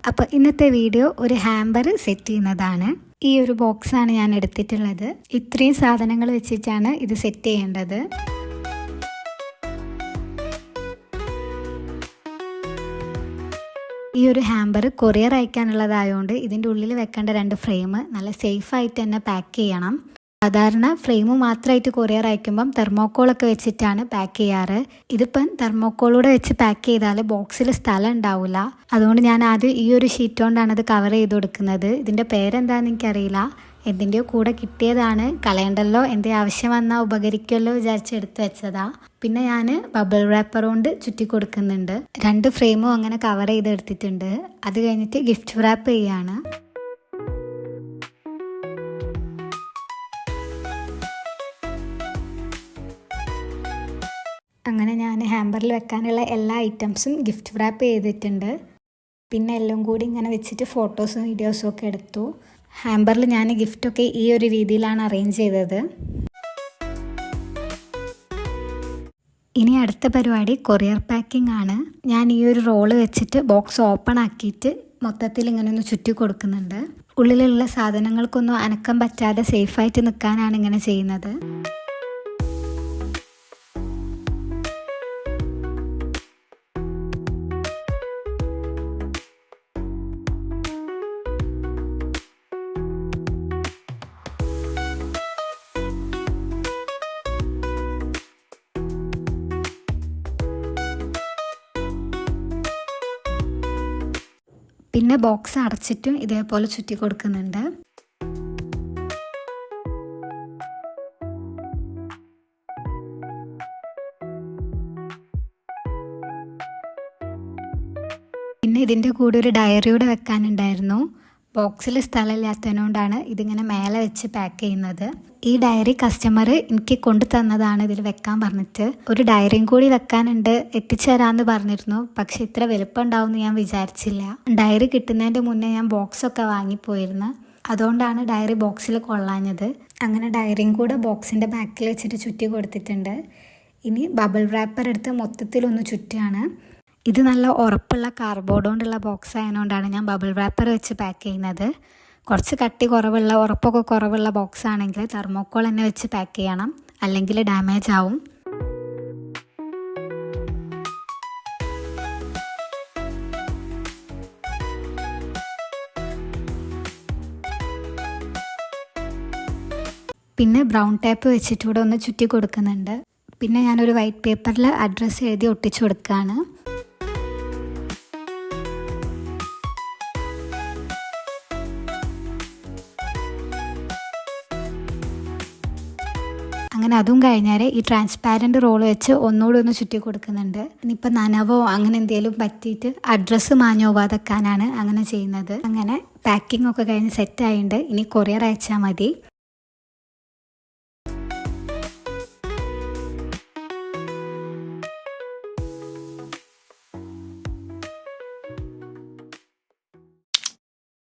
അപ്പോൾ ഇന്നത്തെ വീഡിയോ ഒരു ഹാമ്പർ സെറ്റ് ചെയ്യുന്നതാണ്. ഈ ഒരു ബോക്സാണ് ഞാൻ എടുത്തിട്ടുള്ളത്. ഇത്രയും സാധനങ്ങൾ വെച്ചിട്ടാണ് ഇത് സെറ്റ് ചെയ്യേണ്ടത്. ഈ ഒരു ഹാമ്പർ കൊറിയർ അയക്കാനുള്ളതായതുകൊണ്ട് ഇതിൻ്റെ ഉള്ളിൽ വെക്കേണ്ട 2 ഫ്രെയിം നല്ല സേഫായിട്ട് തന്നെ പാക്ക് ചെയ്യണം. സാധാരണ ഫ്രെയിം മാത്രമായിട്ട് കൊറിയർ അയക്കുമ്പം തെർമോക്കോളൊക്കെ വെച്ചിട്ടാണ് പാക്ക് ചെയ്യാറ്. ഇതിപ്പം തെർമോക്കോളൂടെ വെച്ച് പാക്ക് ചെയ്താൽ ബോക്സിൽ സ്ഥലം ഉണ്ടാവില്ല. അതുകൊണ്ട് ഞാൻ ആദ്യം ഈ ഒരു ഷീറ്റ് കൊണ്ടാണ് അത് കവർ ചെയ്ത് കൊടുക്കുന്നത്. ഇതിൻ്റെ പേരെന്താണെന്ന് എനിക്കറിയില്ല. എന്തിൻ്റെയോ കൂടെ കിട്ടിയതാണ്, കളയണ്ടല്ലോ, എൻ്റെ ആവശ്യം വന്നാൽ ഉപകരിക്കുമല്ലോ വിചാരിച്ച് എടുത്ത് വെച്ചതാ. പിന്നെ ഞാൻ ബബിൾ റാപ്പർ കൊണ്ട് ചുറ്റി കൊടുക്കുന്നുണ്ട്. 2 ഫ്രെയിമും അങ്ങനെ കവർ ചെയ്ത് എടുത്തിട്ടുണ്ട്. അത് കഴിഞ്ഞിട്ട് ഗിഫ്റ്റ് റാപ്പ് ചെയ്യാണ്. അങ്ങനെ ഞാൻ ഹാമ്പറിൽ വെക്കാനുള്ള എല്ലാ ഐറ്റംസും ഗിഫ്റ്റ് റാപ്പ് ചെയ്തിട്ടുണ്ട്. പിന്നെ എല്ലാം കൂടി ഇങ്ങനെ വെച്ചിട്ട് ഫോട്ടോസും വീഡിയോസും ഒക്കെ എടുത്തു. ഹാമ്പറിൽ ഞാൻ ഗിഫ്റ്റൊക്കെ ഈ ഒരു രീതിയിലാണ് അറേഞ്ച് ചെയ്തത്. ഇനി അടുത്ത പരിപാടി കൊറിയർ പാക്കിംഗ് ആണ്. ഞാൻ ഈ ഒരു റോള് വെച്ചിട്ട് ബോക്സ് ഓപ്പൺ ആക്കിയിട്ട് മൊത്തത്തിൽ ഇങ്ങനെ ഒന്ന് ചുറ്റി കൊടുക്കുന്നുണ്ട്. ഉള്ളിലുള്ള സാധനങ്ങൾക്കൊന്നും അനക്കം പറ്റാതെ സേഫായിട്ട് നിൽക്കാനാണ് ഇങ്ങനെ ചെയ്യുന്നത്. പിന്നെ ബോക്സ് അടച്ചിട്ടും ഇതേപോലെ ചുറ്റി കൊടുക്കുന്നുണ്ട്. പിന്നെ ഇതിൻ്റെ കൂടെ ഒരു ഡയറിയൂടെ വെക്കാനുണ്ടായിരുന്നു. ബോക്സിൽ സ്ഥലമില്ലാത്തതിനോണ്ടാണ് ഇതിങ്ങനെ മേലെ വെച്ച് പാക്ക് ചെയ്യുന്നത്. ഈ ഡയറി കസ്റ്റമർ എനിക്ക് കൊണ്ടു തന്നതാണ്, ഇതിൽ വെക്കാൻ പറഞ്ഞിട്ട്. ഒരു ഡയറിയും കൂടി വെക്കാനുണ്ട്, എത്തിച്ചേരാമെന്ന് പറഞ്ഞിരുന്നു. പക്ഷെ ഇത്ര വലുപ്പം ഉണ്ടാവുമെന്ന് ഞാൻ വിചാരിച്ചില്ല. ഡയറി കിട്ടുന്നതിൻ്റെ മുന്നേ ഞാൻ ബോക്സൊക്കെ വാങ്ങിപ്പോയിരുന്നു. അതുകൊണ്ടാണ് ഡയറി ബോക്സിൽ കൊള്ളാഞ്ഞത്. അങ്ങനെ ഡയറിയും കൂടെ ബോക്സിൻ്റെ ബാക്കിൽ വെച്ചിട്ട് ചുറ്റി കൊടുത്തിട്ടുണ്ട്. ഇനി ബബിൾ റാപ്പർ എടുത്ത് മൊത്തത്തിലൊന്ന് ചുറ്റുകയാണ്. ഇത് നല്ല ഉറപ്പുള്ള കാർഡ്ബോർഡ് കൊണ്ടുള്ള ബോക്സ് ആയതുകൊണ്ടാണ് ഞാൻ ബബിൾ റാപ്പർ വെച്ച് പാക്ക് ചെയ്യുന്നത്. കുറച്ച് കട്ടി കുറവുള്ള, ഉറപ്പൊക്കെ കുറവുള്ള ബോക്സ് ആണെങ്കിൽ തെർമോക്കോൾ തന്നെ വെച്ച് പാക്ക് ചെയ്യണം, അല്ലെങ്കിൽ ഡാമേജ് ആവും. പിന്നെ ബ്രൗൺ ടേപ്പ് വെച്ചിട്ട് ഇവിടെ ഒന്ന് ചുറ്റി കൊടുക്കുന്നുണ്ട്. പിന്നെ ഞാനൊരു വൈറ്റ് പേപ്പറിൽ അഡ്രസ്സ് എഴുതി ഒട്ടിച്ചു കൊടുക്കുകയാണ്. അങ്ങനെ അതും കഴിഞ്ഞാൽ ഈ ട്രാൻസ്പാരൻറ്റ് റോൾ വെച്ച് ഒന്നുകൂടി ഒന്ന് ചുറ്റി കൊടുക്കുന്നുണ്ട്. ഇനിയിപ്പോൾ നനവോ അങ്ങനെ എന്തെങ്കിലും പറ്റിയിട്ട് അഡ്രസ്സ് മാഞ്ഞു പോവാതെക്കാനാണ് അങ്ങനെ ചെയ്യുന്നത്. അങ്ങനെ പാക്കിംഗ് ഒക്കെ കഴിഞ്ഞ് സെറ്റായിട്ടുണ്ട്. ഇനി കൊറിയർ അയച്ചാൽ മതി.